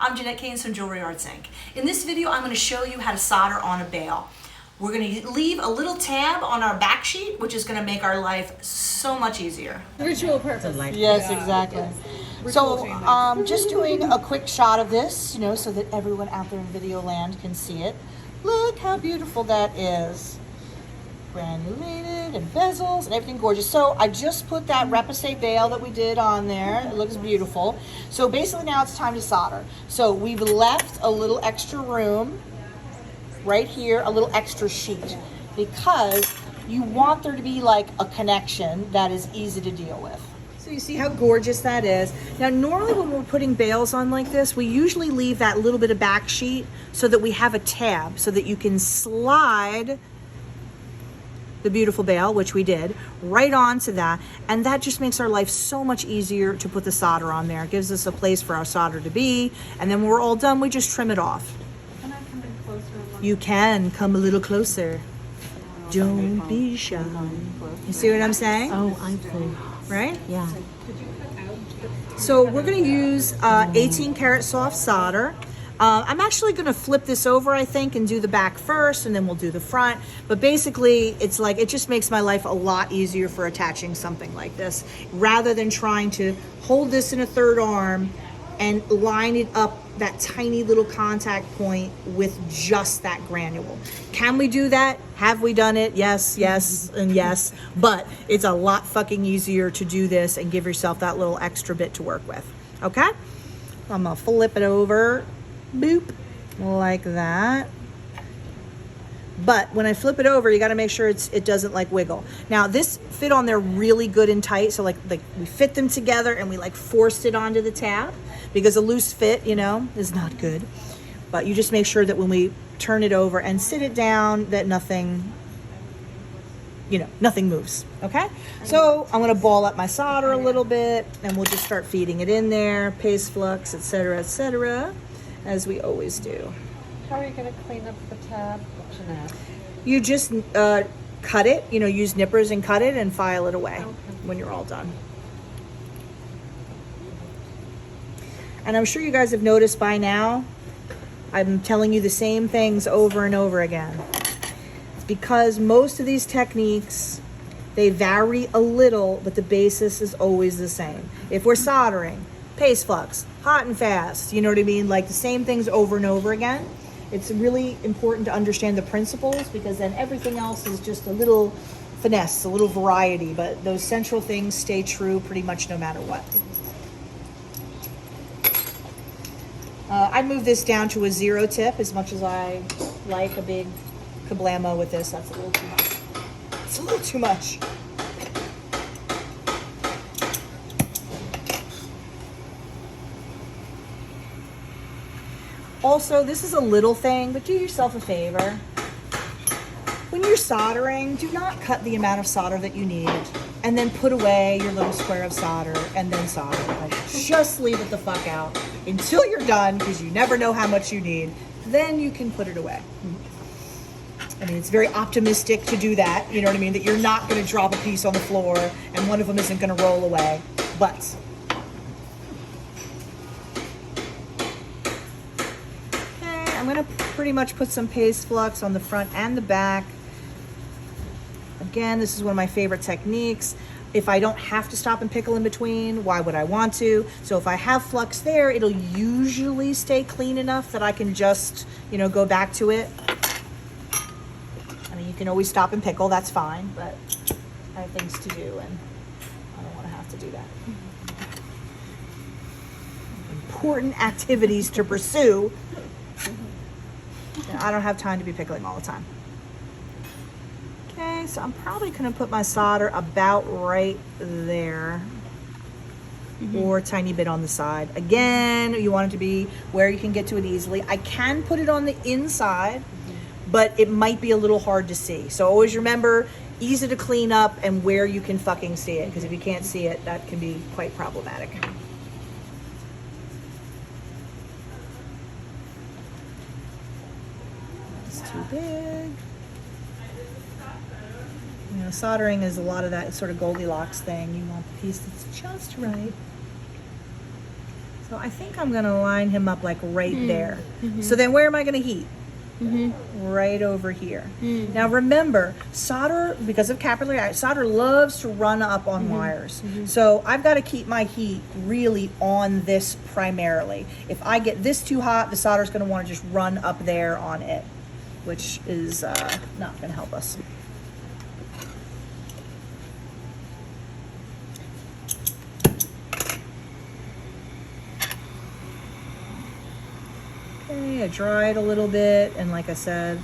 I'm Jeanette Kane from Jewelry Arts Inc. In this video, I'm going to show you how to solder on a bail. We're going to leave a little tab on our back sheet, which is going to make our life so much easier. Ritual purpose. Yes, exactly. So, just doing a quick shot of this, so that everyone out there in video land can see it. Look how beautiful that is. Granulated and bezels and everything gorgeous. So I just put that repoussé veil that we did on there. It looks beautiful. So basically now it's time to solder. So we've left a little extra room right here, a little extra sheet, because you want there to be like a connection that is easy to deal with. So you see how gorgeous that is. Now normally when we're putting bails on like this, we usually leave that little bit of back sheet so that we have a tab so that you can slide the beautiful bail, which we did, right onto that, and that just makes our life so much easier to put the solder on there. It gives us a place for our solder to be, and then when we're all done, we just trim it off. Can I come in closer? You can come a little closer. Don't be shy. You see what I'm saying? Oh, I see. Right? Yeah. So we're going to use 18 karat soft solder. I'm actually going to flip this over, I think, and do the back first, and then we'll do the front. But basically, it's like, it just makes my life a lot easier for attaching something like this, rather than trying to hold this in a third arm and line it up, that tiny little contact point with just that granule. Can we do that? Have we done it? Yes, yes, and yes. But it's a lot fucking easier to do this and give yourself that little extra bit to work with. Okay? I'm going to flip it over. Boop, like that. But when I flip it over, you got to make sure it doesn't like wiggle. Now this fit on there really good and tight, so like we fit them together and we like forced it onto the tab, because a loose fit, is not good. But you just make sure that when we turn it over and sit it down, that nothing moves. Okay, so I'm going to ball up my solder a little bit, and we'll just start feeding it in there, paste flux, etc., as we always do. How are you going to clean up the tab, Jeanette? You just cut it, use nippers and cut it and file it away when you're all done. And I'm sure you guys have noticed by now, I'm telling you the same things over and over again. It's because most of these techniques, they vary a little, but the basis is always the same. If we're soldering, paste flux, hot and fast, you know what I mean? Like the same things over and over again. It's really important to understand the principles, because then everything else is just a little finesse, a little variety, but those central things stay true pretty much no matter what. I'd move this down to a 0 tip, as much as I like a big kablamo with this. That's a little too much. It's a little too much. Also, this is a little thing, but do yourself a favor. When you're soldering, do not cut the amount of solder that you need and then put away your little square of solder and then solder. Like, just leave it the fuck out until you're done, because you never know how much you need. Then you can put it away. I mean, it's very optimistic to do that, you know what I mean? That you're not going to drop a piece on the floor and one of them isn't going to roll away. But I'm going to pretty much put some paste flux on the front and the back. Again, this is one of my favorite techniques. If I don't have to stop and pickle in between, why would I want to? So if I have flux there, it'll usually stay clean enough that I can just, go back to it. I mean, you can always stop and pickle, that's fine, but I have things to do and I don't want to have to do that. Important activities to pursue. I don't have time to be pickling all the time. Okay, so I'm probably going to put my solder about right there, or a tiny bit on the side. Again, you want it to be where you can get to it easily. I can put it on the inside, but it might be a little hard to see. So always remember, easy to clean up and where you can fucking see it, because if you can't see it, that can be quite problematic. Too big. Soldering is a lot of that sort of Goldilocks thing. You want the piece that's just right. So So I think I'm gonna line him up like right there. So then where am I gonna heat? Right over here. Now remember, solder, because of capillary, solder loves to run up on wires. So I've got to keep my heat really on this primarily. If I get this too hot, the solder's going to want to just run up there on it, which is not going to help us. Okay, I dried a little bit, and like I said,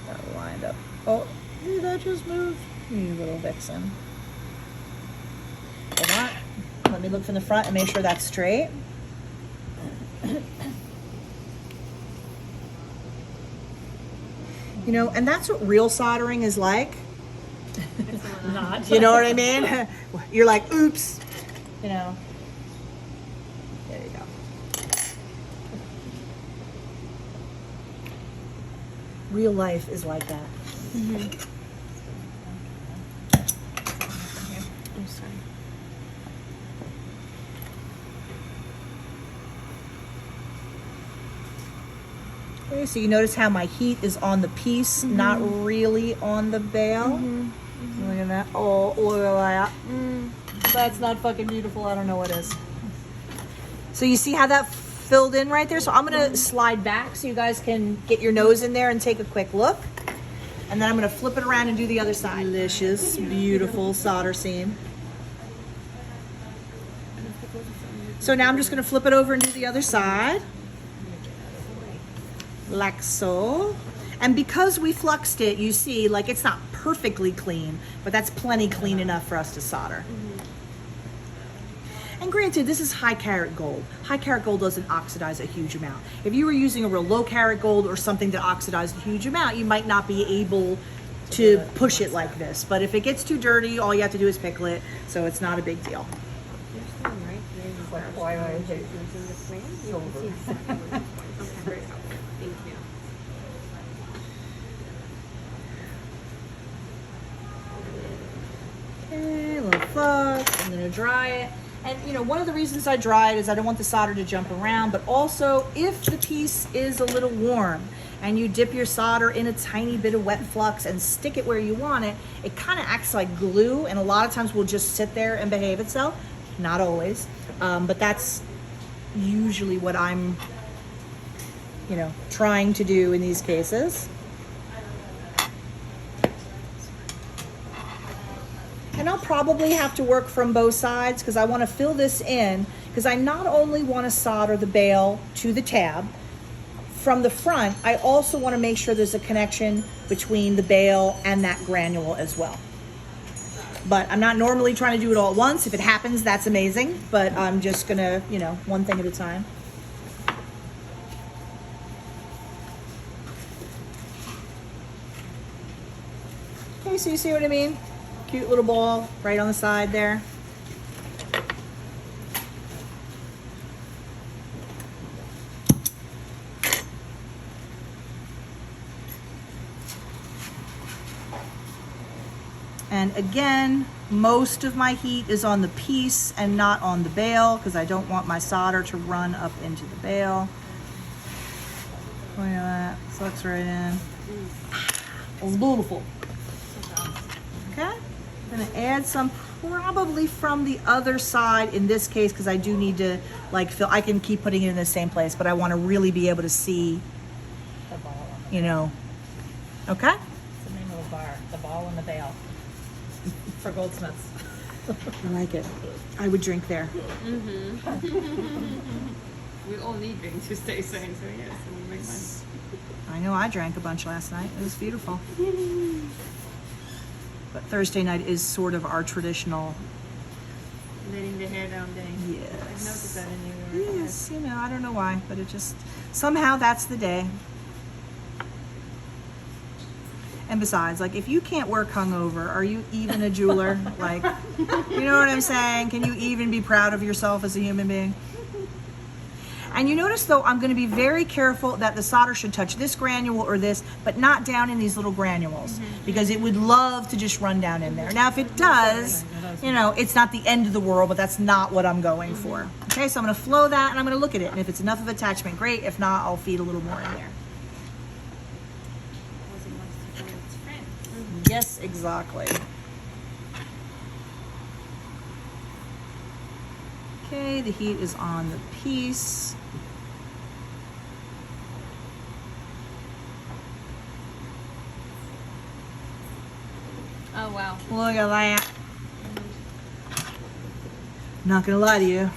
got it lined up. Oh, did that just move? You little vixen. Hold on. Let me look from the front and make sure that's straight. You know, and that's what real soldering is like. Not. You know what I mean? You're like, oops. You know. There you go. Real life is like that. I'm sorry. Okay, so you notice how my heat is on the piece, not really on the bale. Look at that. Oh, look at that. That's not fucking beautiful. I don't know what is. So you see how that filled in right there? So I'm going to slide back so you guys can get your nose in there and take a quick look. And then I'm going to flip it around and do the other side. Delicious, beautiful solder seam. So now I'm just going to flip it over and do the other side. Like so. And because we fluxed it, you see, like it's not perfectly clean, but that's plenty clean enough for us to solder. And granted, this is high carat gold. High carat gold doesn't oxidize a huge amount. If you were using a real low carat gold or something that oxidized a huge amount, you might not be able to push it like this. But if it gets too dirty, all you have to do is pickle it, so it's not a big deal. Why I hate using the plan? Thank you. Okay, a little flux. I'm gonna dry it. And you know, one of the reasons I dry it is I don't want the solder to jump around, but also if the piece is a little warm and you dip your solder in a tiny bit of wet flux and stick it where you want it, it kind of acts like glue, and a lot of times will just sit there and behave itself. Not always, but that's usually what I'm, you know, trying to do in these cases. And I'll probably have to work from both sides because I want to fill this in, because I not only want to solder the bale to the tab from the front, I also want to make sure there's a connection between the bale and that granule as well. But I'm not normally trying to do it all at once. If it happens, that's amazing, but I'm just gonna, you know, one thing at a time. Okay, so you see what I mean? Cute little ball right on the side there. And again, most of my heat is on the piece and not on the bale because I don't want my solder to run up into the bale. Look at that, sucks right in. It's beautiful. Okay. I'm gonna add some probably from the other side in this case because I do need to like fill. I can keep putting it in the same place, but I want to really be able to see, you know. Okay. It's the name of the bar, the ball and the bale for goldsmiths. I like it. I would drink there. We all need drinks to stay sane, so yes, we make mine. I know I drank a bunch last night. It was beautiful. But Thursday night is sort of our traditional. Letting the hair down day. Yes. I've noticed that in you. Yes, you know, I don't know why, but it just, somehow that's the day. And besides, like, if you can't work hungover, are you even a jeweler? Like, you know what I'm saying? Can you even be proud of yourself as a human being? And you notice though, I'm gonna be very careful that the solder should touch this granule or this, but not down in these little granules, because it would love to just run down in there. Now, if it does, you know, it's not the end of the world, but that's not what I'm going for. Okay, so I'm gonna flow that and I'm gonna look at it. And if it's enough of attachment, great. If not, I'll feed a little more in there. Yes, exactly. Okay, the heat is on the piece. Oh, wow. Look at that. Not gonna lie to you,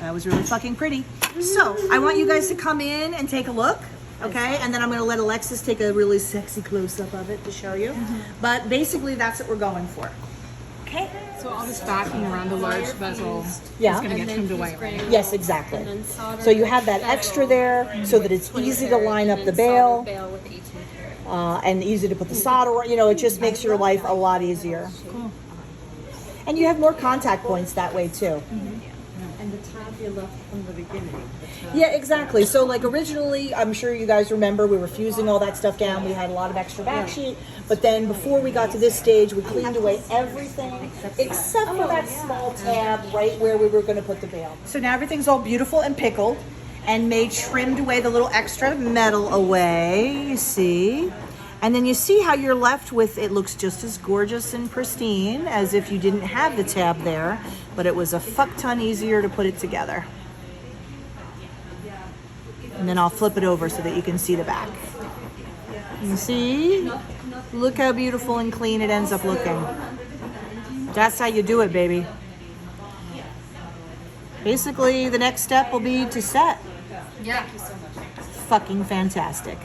that was really fucking pretty. So I want you guys to come in and take a look, okay? And then I'm gonna let Alexis take a really sexy close-up of it to show you. But basically that's what we're going for. Okay? So all this backing around the large bezel Yeah. is going to get trimmed away, right? Yes, exactly. So you have that extra there so that it's easy to line up the bail and easy to put the solder on. You know, it just makes your life a lot easier. Cool. And you have more contact points that way too. And the tab you left from the beginning. Yeah, exactly. So like originally, I'm sure you guys remember, we were fusing all that stuff down. We had a lot of extra backsheet. But then before we got to this stage, we cleaned away everything except for that small tab right where we were going to put the bail. So now everything's all beautiful and pickled and May trimmed away the little extra metal away, you see. And then you see how you're left with, it looks just as gorgeous and pristine as if you didn't have the tab there, but it was a fuck ton easier to put it together. And then I'll flip it over so that you can see the back. You see? Look how beautiful and clean it ends up looking. That's how you do it, baby. Basically, the next step will be to set. Yeah. Fucking fantastic.